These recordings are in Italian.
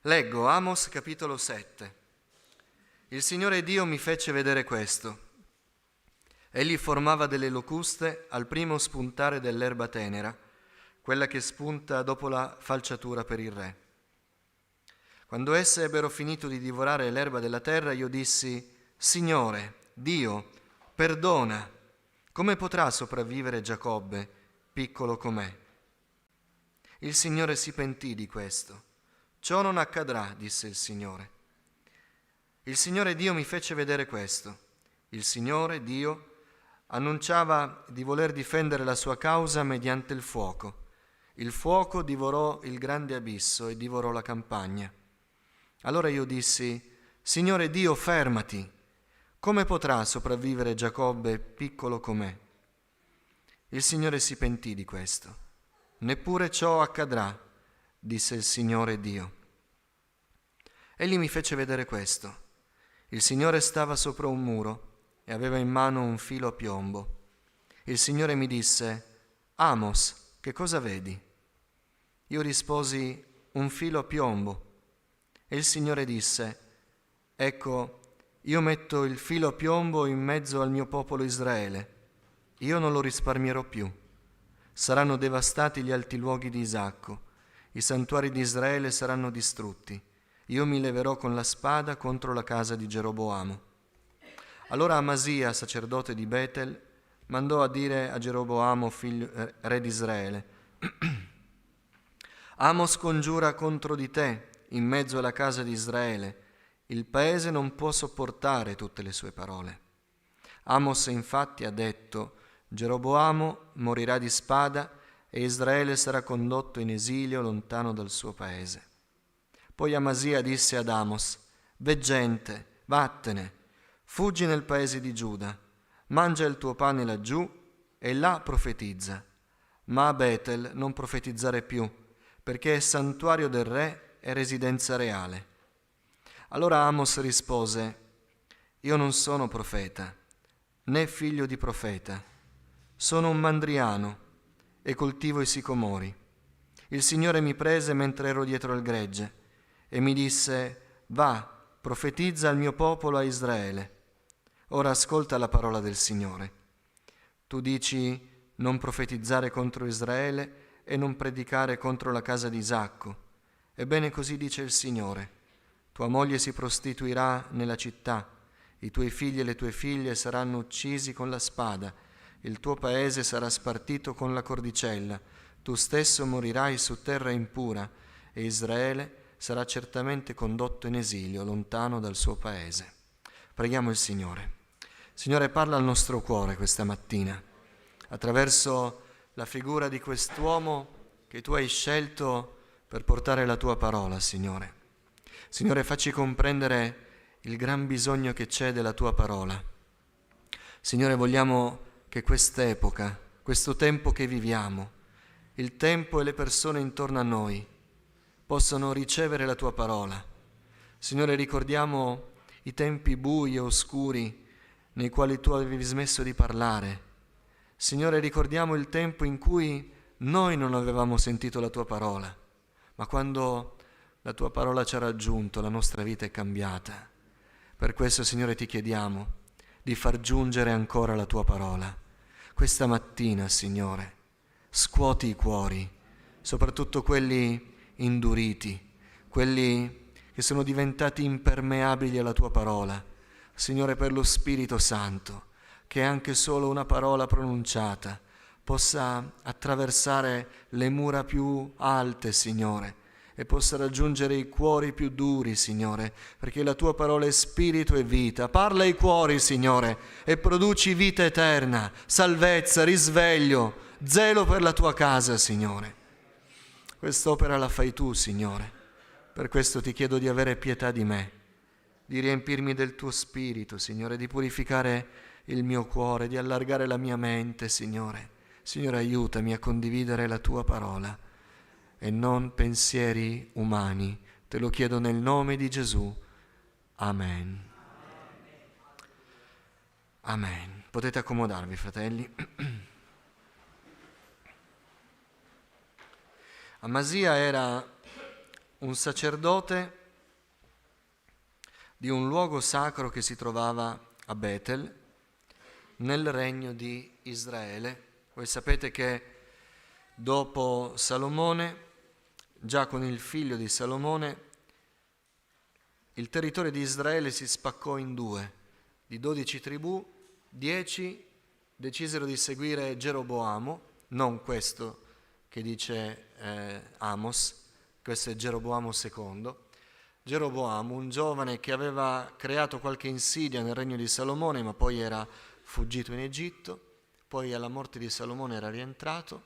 Leggo Amos capitolo 7. Il Signore Dio mi fece vedere questo. Egli formava delle locuste al primo spuntare dell'erba tenera, quella che spunta dopo la falciatura per il re. Quando esse ebbero finito di divorare l'erba della terra, io dissi: Signore, Dio, perdona. Come potrà sopravvivere Giacobbe, piccolo com'è? Il Signore si pentì di questo. Ciò non accadrà, disse il Signore. Il Signore Dio mi fece vedere questo. Il Signore Dio annunciava di voler difendere la sua causa mediante il fuoco. Il fuoco divorò il grande abisso e divorò la campagna. Allora io dissi: Signore Dio, fermati. Come potrà sopravvivere Giacobbe, piccolo com'è? Il Signore si pentì di questo. Neppure ciò accadrà, disse il Signore Dio. Egli mi fece vedere questo. Il Signore stava sopra un muro e aveva in mano un filo a piombo. Il Signore mi disse: Amos, che cosa vedi? Io risposi: un filo a piombo. E il Signore disse: ecco, io metto il filo a piombo in mezzo al mio popolo Israele. Io non lo risparmierò più. Saranno devastati gli alti luoghi di Isacco. I santuari di Israele saranno distrutti. Io mi leverò con la spada contro la casa di Geroboamo. Allora Amasia, sacerdote di Betel, mandò a dire a Geroboamo, re di Israele: Amos congiura contro di te in mezzo alla casa di Israele. Il paese non può sopportare tutte le sue parole. Amos infatti ha detto: Geroboamo morirà di spada e Israele sarà condotto in esilio lontano dal suo paese. Poi Amasia disse ad Amos: veggente, vattene, fuggi nel paese di Giuda, mangia il tuo pane laggiù e là profetizza, ma a Betel non profetizzare più, perché è santuario del re e residenza reale. Allora Amos rispose: io non sono profeta, né figlio di profeta. Sono un mandriano e coltivo i sicomori. Il Signore mi prese mentre ero dietro al gregge e mi disse: va, profetizza al mio popolo, a Israele. Ora ascolta la parola del Signore. Tu dici: non profetizzare contro Israele e non predicare contro la casa di Isacco. Ebbene, così dice il Signore: tua moglie si prostituirà nella città, i tuoi figli e le tue figlie saranno uccisi con la spada, il tuo paese sarà spartito con la cordicella, tu stesso morirai su terra impura e Israele sarà certamente condotto in esilio lontano dal suo paese. Preghiamo il Signore. Signore, parla al nostro cuore questa mattina attraverso la figura di quest'uomo che tu hai scelto per portare la tua parola, Signore. Signore, facci comprendere il gran bisogno che c'è della tua parola. Signore, vogliamo che quest'epoca, questo tempo che viviamo, il tempo e le persone intorno a noi possano ricevere la tua parola. Signore, ricordiamo i tempi bui e oscuri nei quali tu avevi smesso di parlare. Signore, ricordiamo il tempo in cui noi non avevamo sentito la tua parola, ma quando la tua parola ci ha raggiunto, la nostra vita è cambiata. Per questo, Signore, ti chiediamo di far giungere ancora la tua parola. Questa mattina, Signore, scuoti i cuori, soprattutto quelli induriti, quelli che sono diventati impermeabili alla tua parola. Signore, per lo Spirito Santo, che anche solo una parola pronunciata possa attraversare le mura più alte, Signore, e possa raggiungere i cuori più duri, Signore, perché la tua parola è spirito e vita. Parla ai cuori, Signore, e produci vita eterna, salvezza, risveglio, zelo per la tua casa, Signore. Quest'opera la fai tu, Signore. Per questo ti chiedo di avere pietà di me, di riempirmi del tuo spirito, Signore, di purificare il mio cuore, di allargare la mia mente, Signore. Signore, aiutami a condividere la tua parola e non pensieri umani. Te lo chiedo nel nome di Gesù. Amen. Amen. Potete accomodarvi, fratelli. Amasia era un sacerdote di un luogo sacro che si trovava a Betel, nel regno di Israele. Voi sapete che dopo Salomone, già con il figlio di Salomone, il territorio di Israele si spaccò in due. Di 12 tribù, 10 decisero di seguire Geroboamo, non questo che dice Amos, questo è Geroboamo II. Geroboamo, un giovane che aveva creato qualche insidia nel regno di Salomone, ma poi era fuggito in Egitto, poi alla morte di Salomone era rientrato,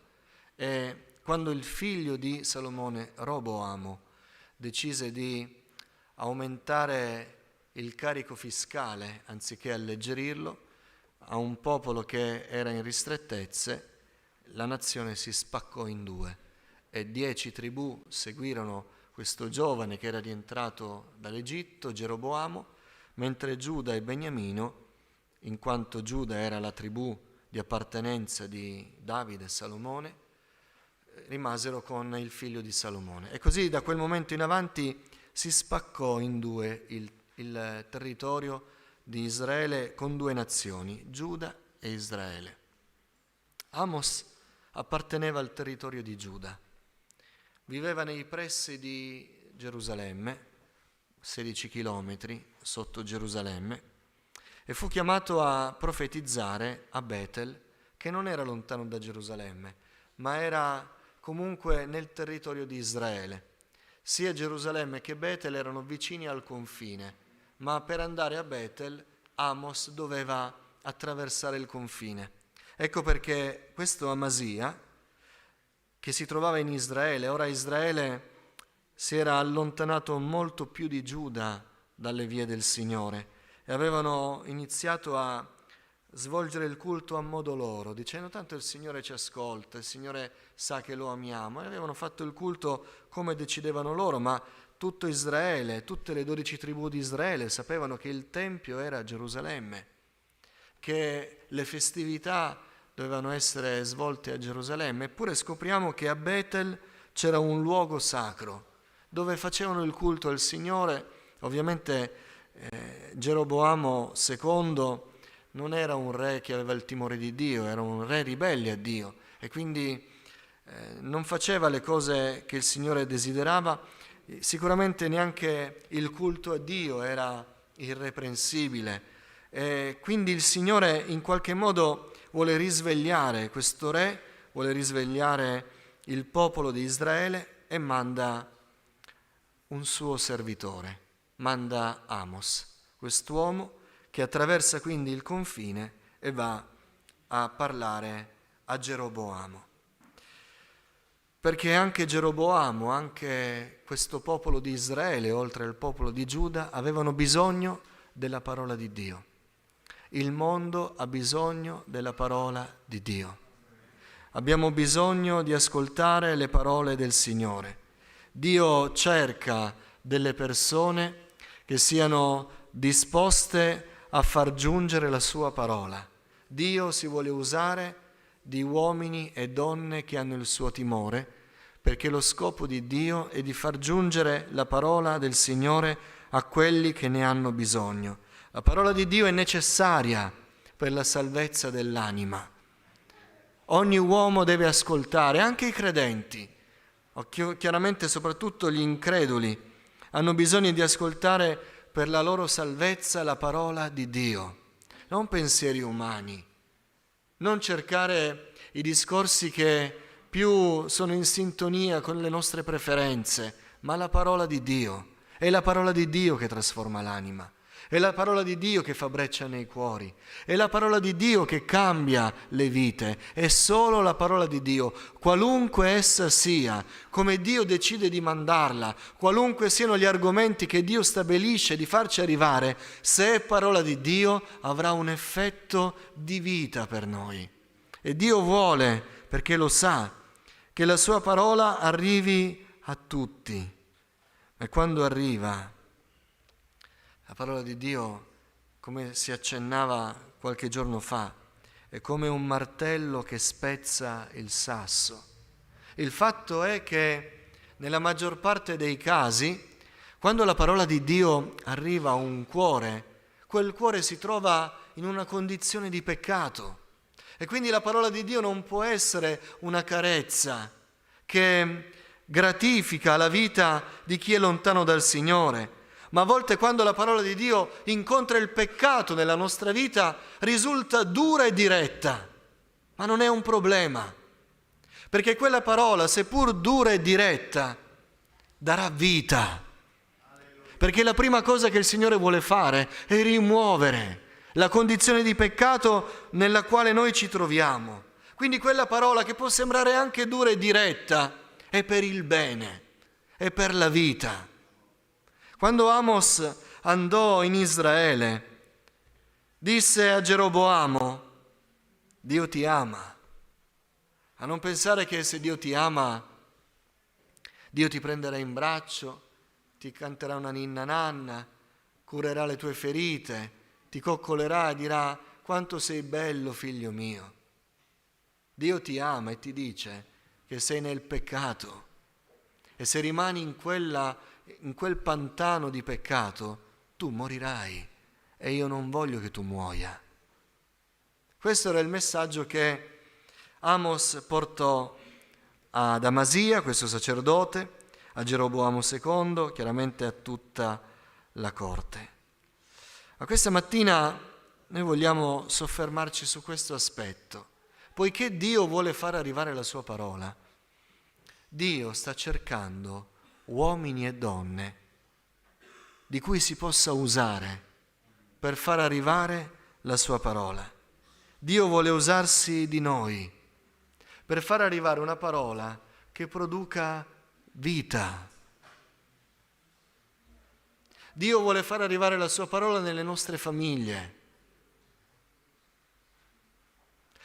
e quando il figlio di Salomone, Roboamo, decise di aumentare il carico fiscale anziché alleggerirlo a un popolo che era in ristrettezze, la nazione si spaccò in due e 10 tribù seguirono questo giovane che era rientrato dall'Egitto, Geroboamo, mentre Giuda e Beniamino, in quanto Giuda era la tribù di appartenenza di Davide e Salomone, rimasero con il figlio di Salomone. E così da quel momento in avanti si spaccò in due il territorio di Israele con due nazioni, Giuda e Israele. Amos apparteneva al territorio di Giuda, viveva nei pressi di Gerusalemme, 16 chilometri sotto Gerusalemme, e fu chiamato a profetizzare a Betel, che non era lontano da Gerusalemme, ma era comunque nel territorio di Israele. Sia Gerusalemme che Betel erano vicini al confine, ma per andare a Betel Amos doveva attraversare il confine. Ecco perché questo Amasia, che si trovava in Israele, ora Israele si era allontanato molto più di Giuda dalle vie del Signore e avevano iniziato a svolgere il culto a modo loro, dicendo tanto il Signore ci ascolta, il Signore sa che lo amiamo, e avevano fatto il culto come decidevano loro, ma tutto Israele, tutte le 12 tribù di Israele sapevano che il Tempio era a Gerusalemme, che le festività dovevano essere svolte a Gerusalemme, eppure scopriamo che a Betel c'era un luogo sacro dove facevano il culto al Signore. Ovviamente Geroboamo II non era un re che aveva il timore di Dio, era un re ribelle a Dio e quindi non faceva le cose che il Signore desiderava. Sicuramente neanche il culto a Dio era irreprensibile e quindi il Signore in qualche modo vuole risvegliare questo re, vuole risvegliare il popolo di Israele e manda un suo servitore, manda Amos, quest'uomo che attraversa quindi il confine e va a parlare a Geroboamo. Perché anche Geroboamo, anche questo popolo di Israele, oltre al popolo di Giuda, avevano bisogno della parola di Dio. Il mondo ha bisogno della parola di Dio. Abbiamo bisogno di ascoltare le parole del Signore. Dio cerca delle persone che siano disposte a far giungere la sua parola. Dio si vuole usare di uomini e donne che hanno il suo timore, perché lo scopo di Dio è di far giungere la parola del Signore a quelli che ne hanno bisogno. La parola di Dio è necessaria per la salvezza dell'anima. Ogni uomo deve ascoltare, anche i credenti, chiaramente soprattutto gli increduli, hanno bisogno di ascoltare per la loro salvezza la parola di Dio, non pensieri umani, non cercare i discorsi che più sono in sintonia con le nostre preferenze, ma la parola di Dio. È la parola di Dio che trasforma l'anima. È la parola di Dio che fa breccia nei cuori, è la parola di Dio che cambia le vite, è solo la parola di Dio, qualunque essa sia, come Dio decide di mandarla, qualunque siano gli argomenti che Dio stabilisce di farci arrivare, se è parola di Dio avrà un effetto di vita per noi. E Dio vuole, perché lo sa, che la sua parola arrivi a tutti. E quando arriva, la parola di Dio, come si accennava qualche giorno fa, è come un martello che spezza il sasso. Il fatto è che nella maggior parte dei casi, quando la parola di Dio arriva a un cuore, quel cuore si trova in una condizione di peccato. E quindi la parola di Dio non può essere una carezza che gratifica la vita di chi è lontano dal Signore. Ma a volte quando la parola di Dio incontra il peccato nella nostra vita risulta dura e diretta, ma non è un problema, perché quella parola, seppur dura e diretta, darà vita. Perché la prima cosa che il Signore vuole fare è rimuovere la condizione di peccato nella quale noi ci troviamo. Quindi quella parola che può sembrare anche dura e diretta è per il bene, è per la vita. Quando Amos andò in Israele, disse a Geroboamo: Dio ti ama. A non pensare che se Dio ti ama, Dio ti prenderà in braccio, ti canterà una ninna nanna, curerà le tue ferite, ti coccolerà e dirà: quanto sei bello, figlio mio. Dio ti ama e ti dice che sei nel peccato, e se rimani in quel pantano di peccato, tu morirai, e io non voglio che tu muoia. Questo era il messaggio che Amos portò ad Amasia, questo sacerdote, a Geroboamo II, chiaramente a tutta la corte. Ma questa mattina noi vogliamo soffermarci su questo aspetto. Poiché Dio vuole far arrivare la sua parola, Dio sta cercando uomini e donne di cui si possa usare per far arrivare la sua parola. Dio vuole usarsi di noi per far arrivare una parola che produca vita. Dio vuole far arrivare la sua parola nelle nostre famiglie,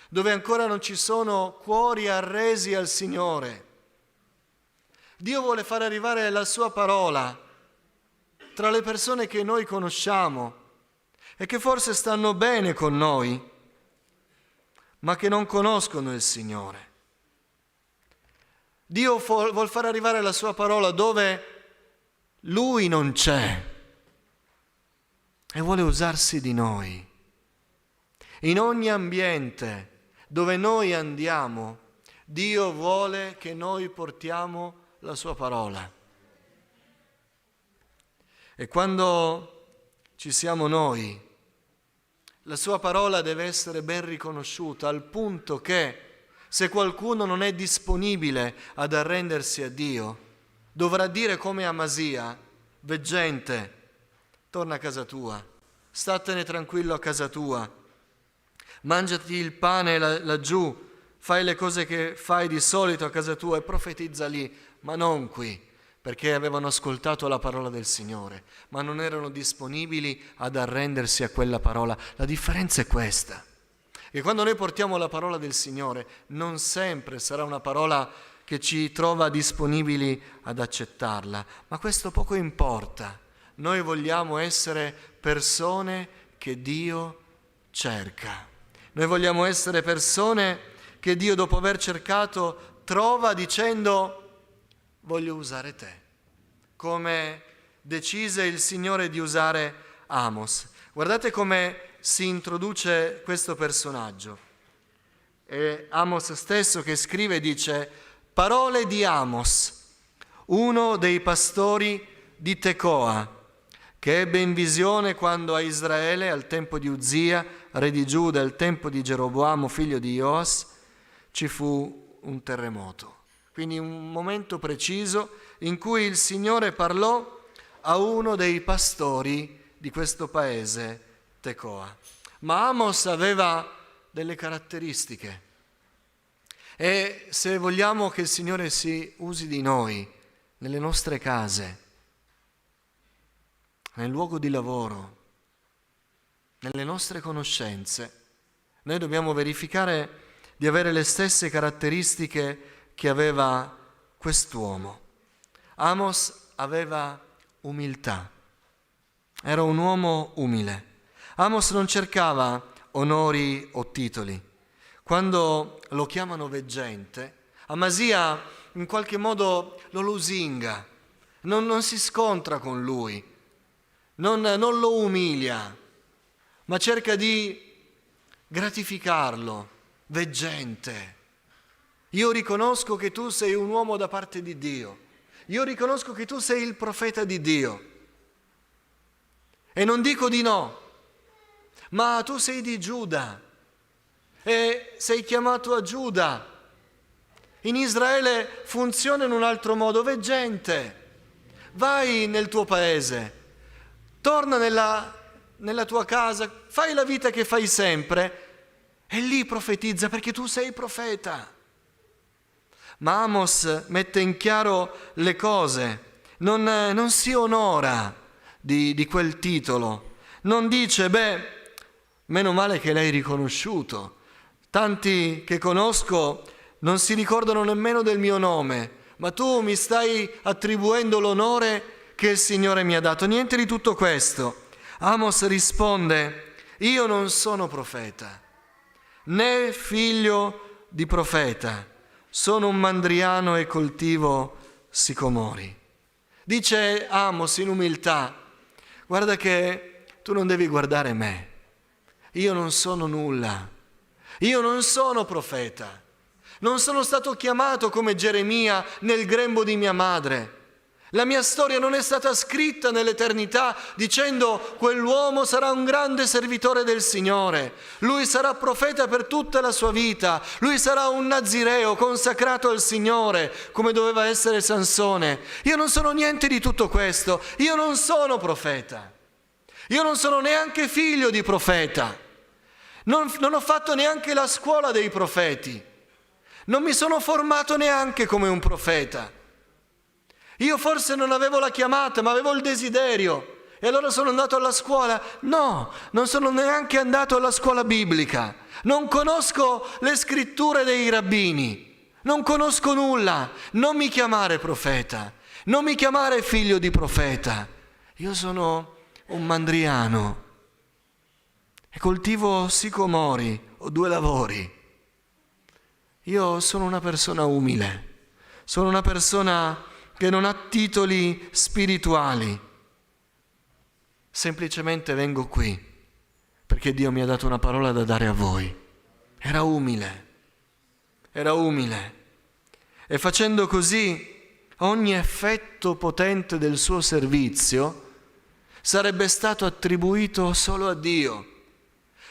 dove ancora non ci sono cuori arresi al Signore. Dio vuole far arrivare la sua parola tra le persone che noi conosciamo e che forse stanno bene con noi, ma che non conoscono il Signore. Dio vuol far arrivare la sua parola dove Lui non c'è e vuole usarsi di noi. In ogni ambiente dove noi andiamo, Dio vuole che noi portiamo la sua parola. E quando ci siamo noi, la sua parola deve essere ben riconosciuta, al punto che se qualcuno non è disponibile ad arrendersi a Dio, dovrà dire come Amasia: veggente, torna a casa tua, statene tranquillo a casa tua, mangiati il pane laggiù, fai le cose che fai di solito a casa tua e profetizza lì, ma non qui, perché avevano ascoltato la parola del Signore, ma non erano disponibili ad arrendersi a quella parola. La differenza è questa, che quando noi portiamo la parola del Signore, non sempre sarà una parola che ci trova disponibili ad accettarla, ma questo poco importa. Noi vogliamo essere persone che Dio cerca. Noi vogliamo essere persone che Dio, dopo aver cercato, trova dicendo: voglio usare te, come decise il Signore di usare Amos. Guardate come si introduce questo personaggio. È Amos stesso che scrive, dice: parole di Amos, uno dei pastori di Tecoa, che ebbe in visione quando a Israele, al tempo di Uzia, re di Giuda, al tempo di Geroboamo, figlio di Joas, ci fu un terremoto. Quindi un momento preciso in cui il Signore parlò a uno dei pastori di questo paese, Tecoa. Ma Amos aveva delle caratteristiche e se vogliamo che il Signore si usi di noi nelle nostre case, nel luogo di lavoro, nelle nostre conoscenze, noi dobbiamo verificare di avere le stesse caratteristiche che aveva quest'uomo. Amos aveva umiltà, era un uomo umile. Amos non cercava onori o titoli. Quando lo chiamano veggente, Amasia in qualche modo lo lusinga, non si scontra con lui, non lo umilia, ma cerca di gratificarlo, veggente. Io riconosco che tu sei un uomo da parte di Dio, io riconosco che tu sei il profeta di Dio e non dico di no, ma tu sei di Giuda e sei chiamato a Giuda. In Israele funziona in un altro modo, veggente. Vai nel tuo paese, torna nella tua casa, fai la vita che fai sempre e lì profetizza perché tu sei profeta. Ma Amos mette in chiaro le cose, non si onora di quel titolo, non dice, meno male che l'hai riconosciuto, tanti che conosco non si ricordano nemmeno del mio nome, ma tu mi stai attribuendo l'onore che il Signore mi ha dato. Niente di tutto questo. Amos risponde, io non sono profeta, né figlio di profeta, sono un mandriano e coltivo sicomori. Dice Amos in umiltà, guarda che tu non devi guardare me, io non sono nulla, io non sono profeta. Non sono stato chiamato come Geremia nel grembo di mia madre. La mia storia non è stata scritta nell'eternità dicendo quell'uomo sarà un grande servitore del Signore, lui sarà profeta per tutta la sua vita, lui sarà un nazireo consacrato al Signore come doveva essere Sansone. Io non sono niente di tutto questo, io non sono profeta, io non sono neanche figlio di profeta, non ho fatto neanche la scuola dei profeti. Non mi sono formato neanche come un profeta. Io forse non avevo la chiamata, ma avevo il desiderio. E allora sono andato alla scuola. No, non sono neanche andato alla scuola biblica. Non conosco le scritture dei rabbini. Non conosco nulla. Non mi chiamare profeta. Non mi chiamare figlio di profeta. Io sono un mandriano. E coltivo sicomori, ho 2 lavori. Io sono una persona umile, sono una persona che non ha titoli spirituali. Semplicemente vengo qui perché Dio mi ha dato una parola da dare a voi. Era umile. E facendo così ogni effetto potente del suo servizio sarebbe stato attribuito solo a Dio.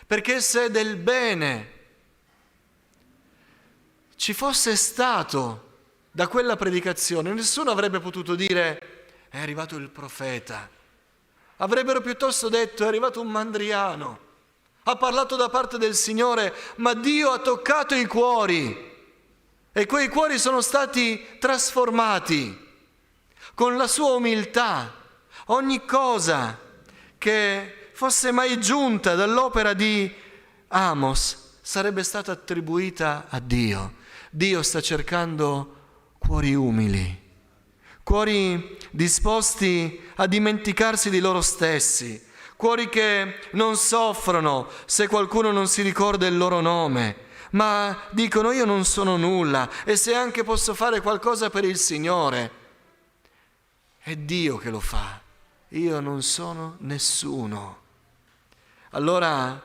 Perché se del bene ci fosse stato da quella predicazione, nessuno avrebbe potuto dire è arrivato il profeta. Avrebbero piuttosto detto è arrivato un mandriano, ha parlato da parte del Signore, ma Dio ha toccato i cuori e quei cuori sono stati trasformati con la sua umiltà. Ogni cosa che fosse mai giunta dall'opera di Amos sarebbe stata attribuita a Dio. Dio sta cercando cuori umili, cuori disposti a dimenticarsi di loro stessi, cuori che non soffrono se qualcuno non si ricorda il loro nome, ma dicono io non sono nulla e se anche posso fare qualcosa per il Signore, è Dio che lo fa, io non sono nessuno. Allora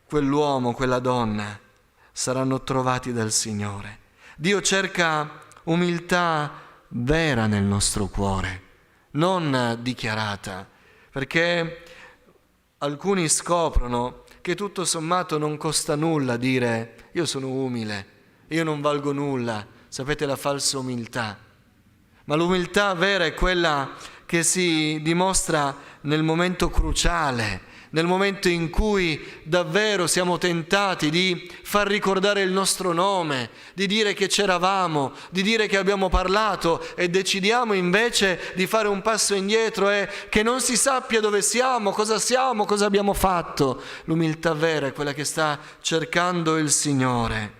quell'uomo, quella donna saranno trovati dal Signore. Dio cerca umiltà vera nel nostro cuore, non dichiarata, perché alcuni scoprono che tutto sommato non costa nulla dire io sono umile, io non valgo nulla, sapete la falsa umiltà. Ma l'umiltà vera è quella che si dimostra nel momento cruciale, nel momento in cui davvero siamo tentati di far ricordare il nostro nome, di dire che c'eravamo, di dire che abbiamo parlato e decidiamo invece di fare un passo indietro e che non si sappia dove siamo, cosa abbiamo fatto. L'umiltà vera è quella che sta cercando il Signore.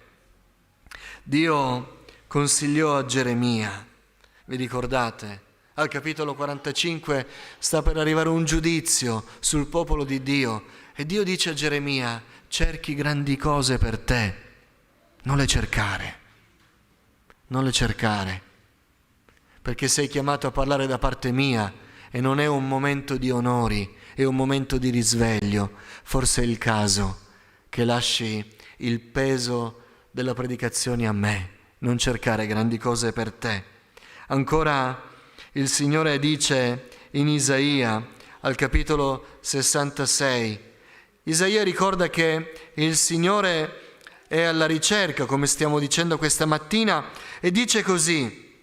Dio consigliò a Geremia, vi ricordate? Al capitolo 45 sta per arrivare un giudizio sul popolo di Dio e Dio dice a Geremia: cerchi grandi cose per te, non le cercare. non le cercare, perché sei chiamato a parlare da parte mia e non è un momento di onori, è un momento di risveglio. Forse è il caso che lasci il peso della predicazione a me, non cercare grandi cose per te. Ancora il Signore dice in Isaia, al capitolo 66, Isaia ricorda che il Signore è alla ricerca, come stiamo dicendo questa mattina, e dice così: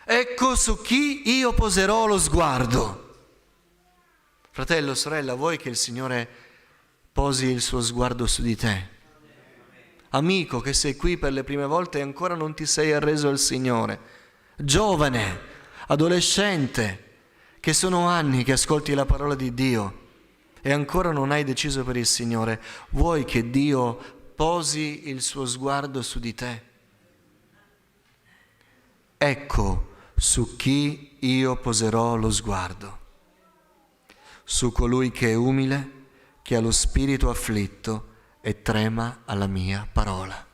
ecco su chi io poserò lo sguardo. Fratello, sorella, vuoi che il Signore posi il suo sguardo su di te? Amico che sei qui per le prime volte e ancora non ti sei arreso al Signore, giovane, adolescente, che sono anni che ascolti la parola di Dio e ancora non hai deciso per il Signore, vuoi che Dio posi il suo sguardo su di te? Ecco su chi io poserò lo sguardo, su colui che è umile, che ha lo spirito afflitto e trema alla mia parola.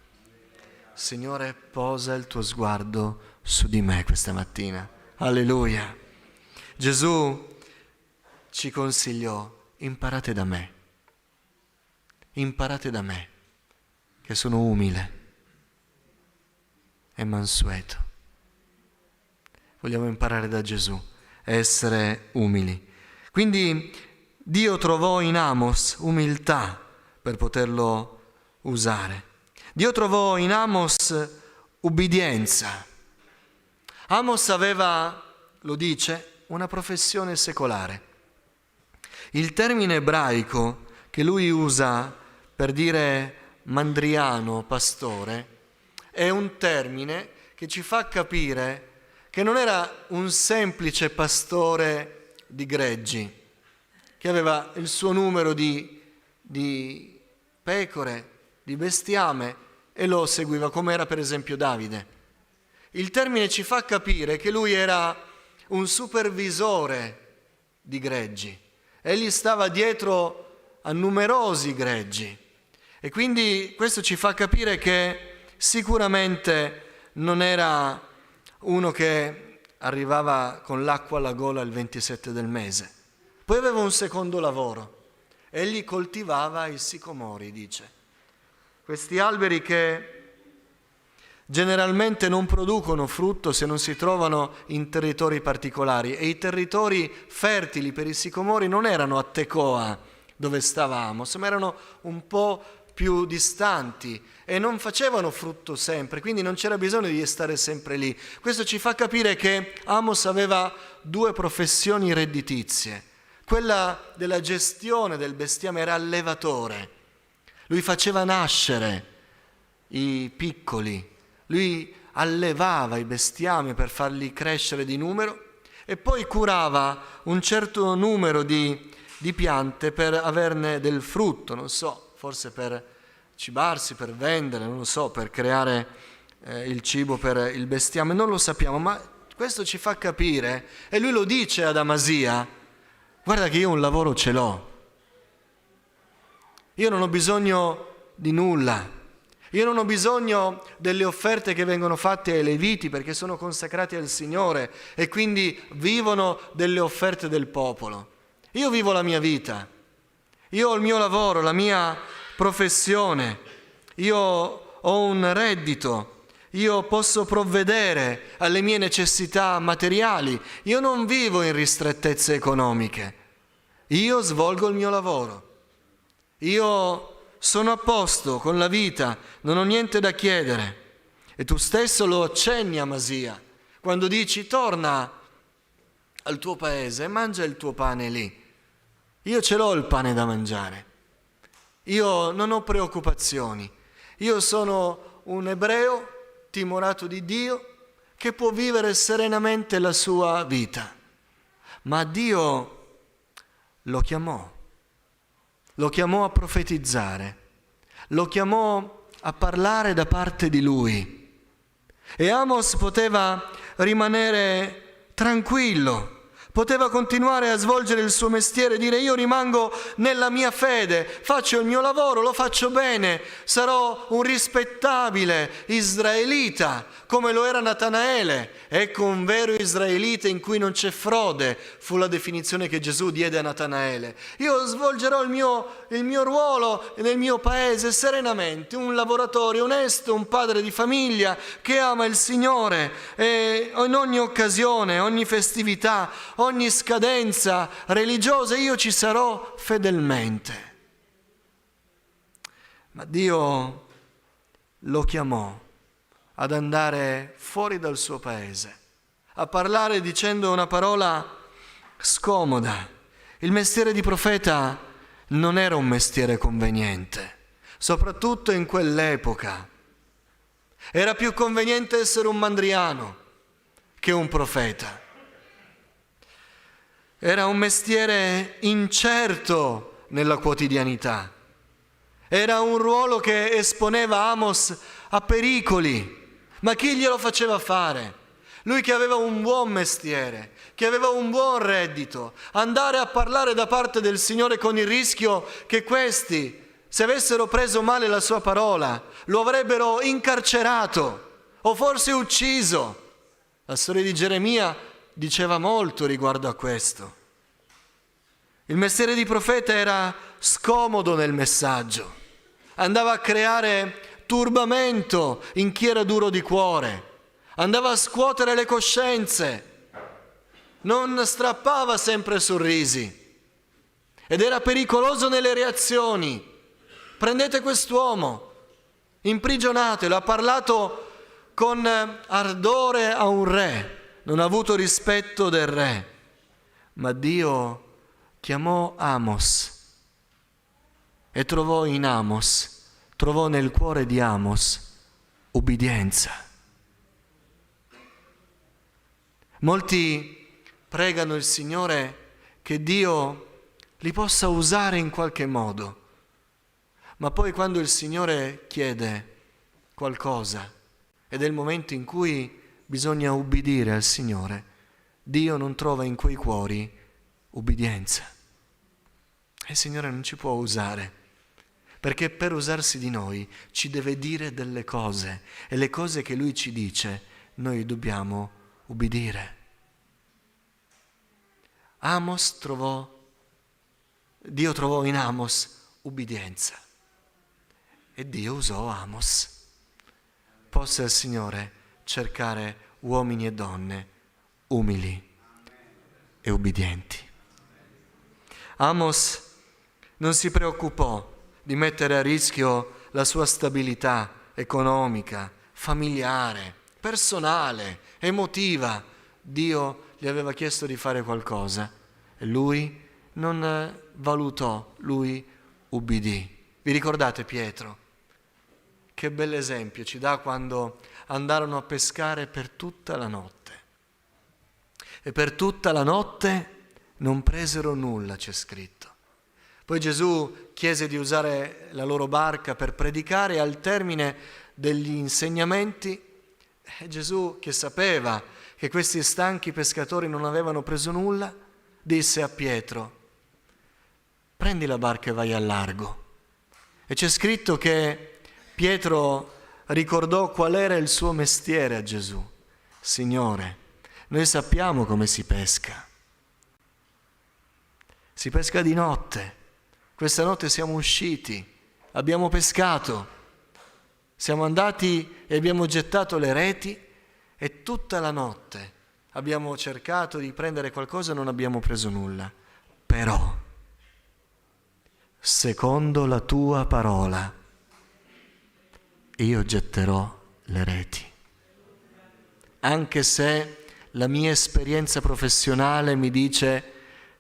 Signore, posa il tuo sguardo su di me questa mattina. Alleluia. Gesù ci consigliò: imparate da me, che sono umile e mansueto. Vogliamo imparare da Gesù, essere umili. Quindi Dio trovò in Amos umiltà per poterlo usare. Dio trovò in Amos ubbidienza. Amos aveva, lo dice, una professione secolare. Il termine ebraico che lui usa per dire mandriano, pastore, è un termine che ci fa capire che non era un semplice pastore di greggi, che aveva il suo numero di pecore, di bestiame e lo seguiva, come era per esempio Davide. Il termine ci fa capire che lui era un supervisore di greggi. Egli stava dietro a numerosi greggi e quindi questo ci fa capire che sicuramente non era uno che arrivava con l'acqua alla gola il 27 del mese. Poi aveva un secondo lavoro. Egli coltivava i sicomori, dice. Questi alberi che generalmente non producono frutto se non si trovano in territori particolari, e i territori fertili per i sicomori non erano a Tecoa, dove stava Amos, ma erano un po' più distanti e non facevano frutto sempre, quindi non c'era bisogno di stare sempre lì. Questo ci fa capire che Amos aveva due professioni redditizie. Quella della gestione del bestiame, era allevatore. Lui faceva nascere i piccoli, lui allevava i bestiami per farli crescere di numero e poi curava un certo numero di piante per averne del frutto, non so, forse per cibarsi, per vendere, non lo so, per creare il cibo per il bestiame, non lo sappiamo, ma questo ci fa capire, e lui lo dice ad Amasia: guarda che io un lavoro ce l'ho, io non ho bisogno di nulla. Io non ho bisogno delle offerte che vengono fatte ai Leviti, perché sono consacrati al Signore e quindi vivono delle offerte del popolo. Io vivo la mia vita, io ho il mio lavoro, la mia professione, io ho un reddito, io posso provvedere alle mie necessità materiali, io non vivo in ristrettezze economiche, io svolgo il mio lavoro, io sono a posto con la vita, non ho niente da chiedere. E tu stesso lo accenni, Amasia, quando dici: torna al tuo paese e mangia il tuo pane lì. Io ce l'ho il pane da mangiare, io non ho preoccupazioni, io sono un ebreo timorato di Dio che può vivere serenamente la sua vita. Ma Dio lo chiamò a profetizzare, lo chiamò a parlare da parte di lui. E Amos poteva rimanere tranquillo, Poteva continuare a svolgere il suo mestiere, dire io rimango nella mia fede, faccio il mio lavoro, lo faccio bene, sarò un rispettabile israelita come lo era Natanaele. Ecco un vero israelita in cui non c'è frode, fu la definizione che Gesù diede a Natanaele. Io svolgerò il mio ruolo nel mio paese serenamente, un lavoratore onesto, un padre di famiglia che ama il Signore e in ogni occasione, ogni festività, ogni scadenza religiosa io ci sarò fedelmente. Ma Dio lo chiamò ad andare fuori dal suo paese, a parlare dicendo una parola scomoda. Il mestiere di profeta non era un mestiere conveniente, soprattutto in quell'epoca. Era più conveniente essere un mandriano che un profeta. Era un mestiere incerto nella quotidianità. Era un ruolo che esponeva Amos a pericoli. Ma chi glielo faceva fare? Lui che aveva un buon mestiere, che aveva un buon reddito, andare a parlare da parte del Signore con il rischio che questi, se avessero preso male la sua parola, lo avrebbero incarcerato o forse ucciso. La storia di Geremia diceva molto riguardo a questo. Il mestiere di profeta era scomodo nel messaggio, andava a creare turbamento in chi era duro di cuore, andava a scuotere le coscienze, non strappava sempre sorrisi ed era pericoloso nelle reazioni. Prendete quest'uomo, imprigionatelo, ha parlato con ardore a un re, non ha avuto rispetto del re, ma Dio chiamò Amos e trovò nel cuore di Amos ubbidienza. Molti pregano il Signore che Dio li possa usare in qualche modo, ma poi quando il Signore chiede qualcosa ed è il momento in cui bisogna ubbidire al Signore, Dio non trova in quei cuori ubbidienza. E il Signore non ci può usare, perché per usarsi di noi ci deve dire delle cose e le cose che Lui ci dice noi dobbiamo ubbidire. Dio trovò in Amos ubbidienza e Dio usò Amos. Possa il Signore cercare uomini e donne umili e ubbidienti. Amos non si preoccupò di mettere a rischio la sua stabilità economica, familiare, personale, emotiva. Dio gli aveva chiesto di fare qualcosa e lui non valutò, lui ubbidì. Vi ricordate Pietro? Che bell'esempio ci dà quando andarono a pescare per tutta la notte. E per tutta la notte non presero nulla, c'è scritto. Poi Gesù chiese di usare la loro barca per predicare e al termine degli insegnamenti, Gesù, che sapeva che questi stanchi pescatori non avevano preso nulla, disse a Pietro: prendi la barca e vai al largo. E c'è scritto che Pietro ricordò qual era il suo mestiere a Gesù. Signore, noi sappiamo come si pesca. Si pesca di notte. Questa notte siamo usciti, abbiamo pescato, siamo andati e abbiamo gettato le reti e tutta la notte abbiamo cercato di prendere qualcosa e non abbiamo preso nulla. Però, secondo la tua parola, io getterò le reti. Anche se la mia esperienza professionale mi dice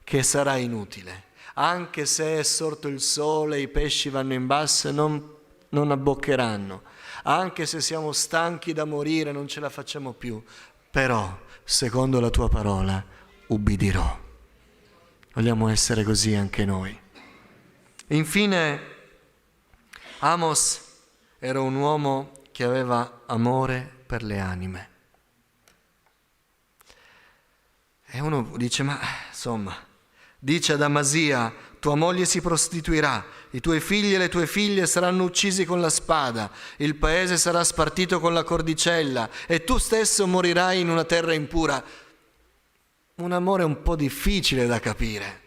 che sarà inutile, anche se è sorto il sole, i pesci vanno in basso e non abboccheranno, anche se siamo stanchi da morire, non ce la facciamo più, però, secondo la tua parola, ubbidirò. Vogliamo essere così anche noi. Infine, Amos era un uomo che aveva amore per le anime. E uno dice, ma insomma, dice ad Amasia, tua moglie si prostituirà, i tuoi figli e le tue figlie saranno uccisi con la spada, il paese sarà spartito con la cordicella e tu stesso morirai in una terra impura. Un amore un po' difficile da capire.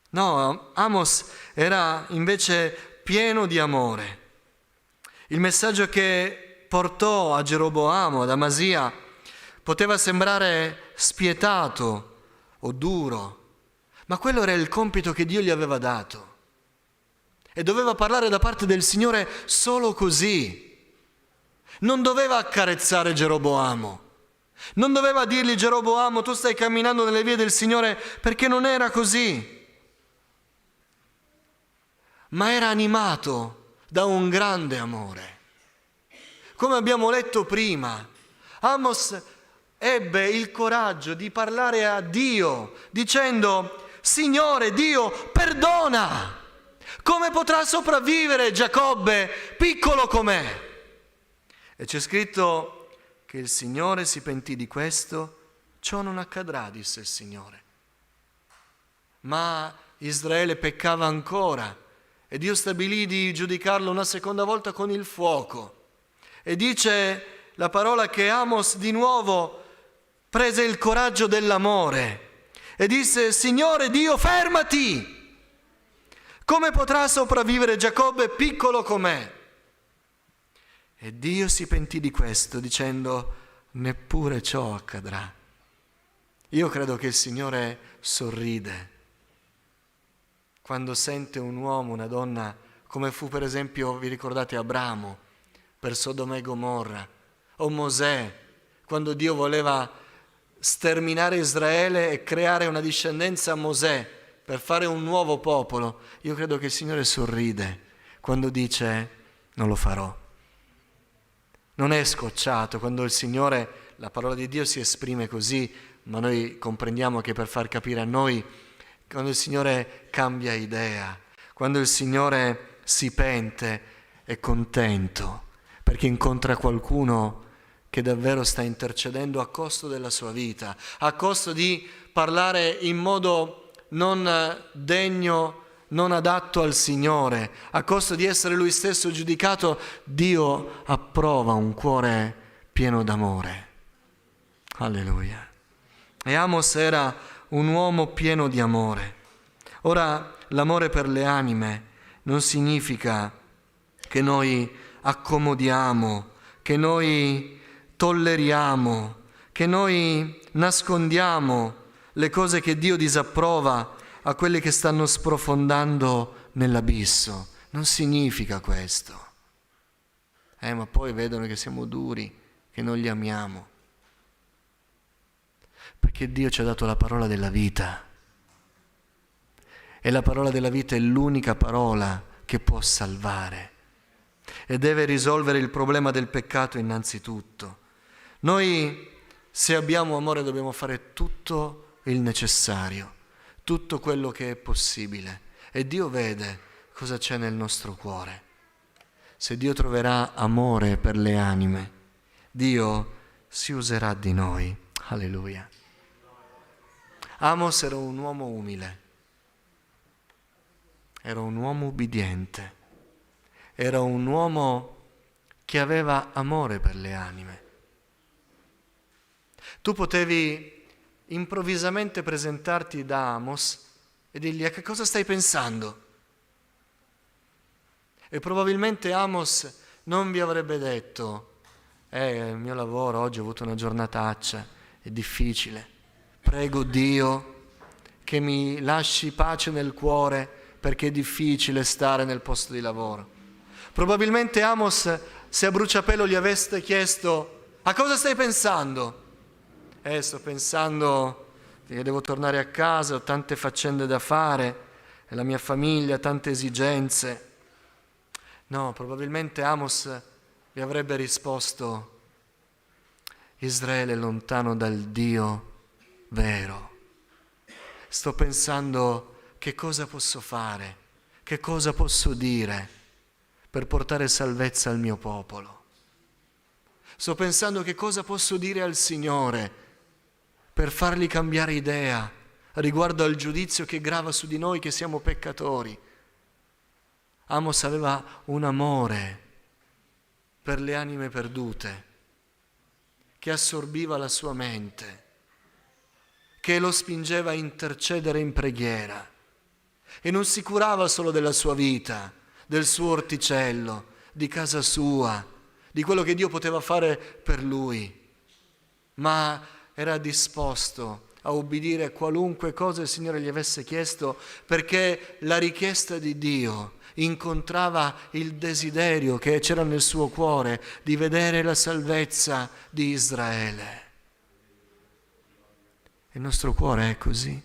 No, Amos era invece pieno di amore. Il messaggio che portò a Geroboamo, ad Amasia, poteva sembrare spietato o duro, ma quello era il compito che Dio gli aveva dato. E doveva parlare da parte del Signore solo così. Non doveva accarezzare Geroboamo. Non doveva dirgli, Geroboamo, tu stai camminando nelle vie del Signore, perché non era così. Ma era animato da un grande amore. Come abbiamo letto prima, Amos ebbe il coraggio di parlare a Dio, dicendo, Signore Dio, perdona! Come potrà sopravvivere Giacobbe, piccolo com'è? E c'è scritto che il Signore si pentì di questo, ciò non accadrà, disse il Signore. Ma Israele peccava ancora e Dio stabilì di giudicarlo una seconda volta con il fuoco. E dice la parola che Amos di nuovo prese il coraggio dell'amore e disse, Signore Dio, fermati! Come potrà sopravvivere Giacobbe piccolo com'è? E Dio si pentì di questo, dicendo, neppure ciò accadrà. Io credo che il Signore sorride quando sente un uomo, una donna, come fu per esempio, vi ricordate Abramo, per Sodoma e Gomorra, o Mosè, quando Dio voleva sterminare Israele e creare una discendenza a Mosè per fare un nuovo popolo. Io credo che il Signore sorride quando dice, non lo farò. Non è scocciato quando il Signore, la parola di Dio si esprime così, ma noi comprendiamo che per far capire a noi, quando il Signore cambia idea, quando il Signore si pente, è contento, perché incontra qualcuno che davvero sta intercedendo a costo della sua vita, a costo di parlare in modo non degno, non adatto al Signore, a costo di essere Lui stesso giudicato. Dio approva un cuore pieno d'amore. Alleluia. E Amos era un uomo pieno di amore. Ora, l'amore per le anime non significa che noi accomodiamo, che noi tolleriamo, che noi nascondiamo le cose che Dio disapprova a quelli che stanno sprofondando nell'abisso. Non significa questo. Ma poi vedono che siamo duri, che non li amiamo. Perché Dio ci ha dato la parola della vita. E la parola della vita è l'unica parola che può salvare. E deve risolvere il problema del peccato innanzitutto. Noi, se abbiamo amore, dobbiamo fare tutto il necessario, tutto quello che è possibile. E Dio vede cosa c'è nel nostro cuore. Se Dio troverà amore per le anime, Dio si userà di noi. Alleluia. Amos era un uomo umile, era un uomo ubbidiente, era un uomo che aveva amore per le anime. Tu potevi improvvisamente presentarti da Amos e dirgli: a che cosa stai pensando? E probabilmente Amos non vi avrebbe detto: il mio lavoro oggi ho avuto una giornataccia, è difficile, prego Dio che mi lasci pace nel cuore perché è difficile stare nel posto di lavoro. Probabilmente Amos, se a bruciapelo gli aveste chiesto: a cosa stai pensando? Sto pensando che devo tornare a casa, ho tante faccende da fare, e la mia famiglia, tante esigenze. No, probabilmente Amos vi avrebbe risposto: Israele è lontano dal Dio vero. Sto pensando che cosa posso fare, che cosa posso dire per portare salvezza al mio popolo. Sto pensando che cosa posso dire al Signore per fargli cambiare idea riguardo al giudizio che grava su di noi che siamo peccatori. Amos aveva un amore per le anime perdute che assorbiva la sua mente, che lo spingeva a intercedere in preghiera, e non si curava solo della sua vita, del suo orticello, di casa sua, di quello che Dio poteva fare per lui, ma era disposto a ubbidire a qualunque cosa il Signore gli avesse chiesto, perché la richiesta di Dio incontrava il desiderio che c'era nel suo cuore di vedere la salvezza di Israele. Il nostro cuore è così.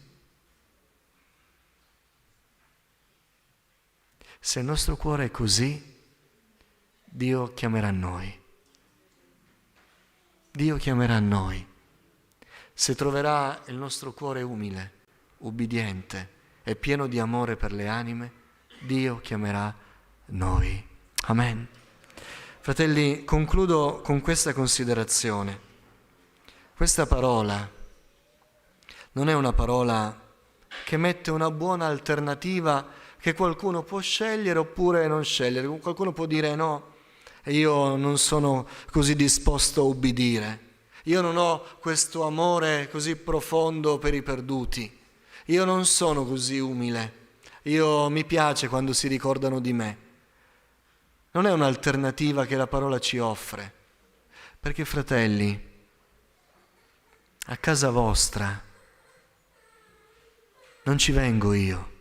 Se il nostro cuore è così, Dio chiamerà noi. Dio chiamerà noi. Se troverà il nostro cuore umile, ubbidiente e pieno di amore per le anime, Dio chiamerà noi. Amen. Fratelli, concludo con questa considerazione. Questa parola non è una parola che mette una buona alternativa che qualcuno può scegliere oppure non scegliere. Qualcuno può dire no, io non sono così disposto a ubbidire. Io non ho questo amore così profondo per i perduti. Io non sono così umile. Mi piace quando si ricordano di me. Non è un'alternativa che la parola ci offre. Perché, fratelli, a casa vostra non ci vengo io.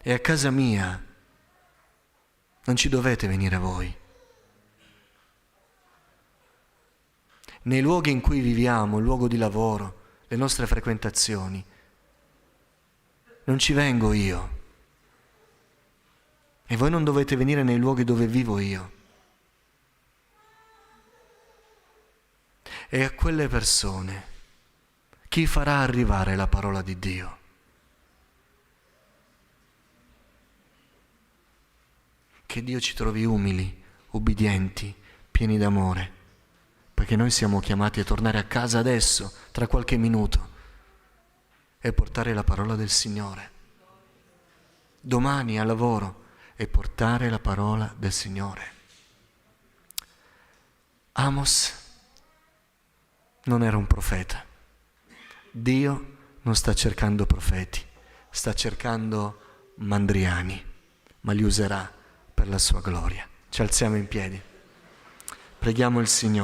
E a casa mia non ci dovete venire voi. Nei luoghi in cui viviamo, il luogo di lavoro, le nostre frequentazioni, non ci vengo io. E voi non dovete venire nei luoghi dove vivo io. E a quelle persone, chi farà arrivare la parola di Dio? Che Dio ci trovi umili, ubbidienti, pieni d'amore, perché noi siamo chiamati a tornare a casa adesso, tra qualche minuto, e portare la parola del Signore. Domani al lavoro e portare la parola del Signore. Amos non era un profeta. Dio non sta cercando profeti, sta cercando mandriani, ma li userà per la sua gloria. Ci alziamo in piedi. Preghiamo il Signore.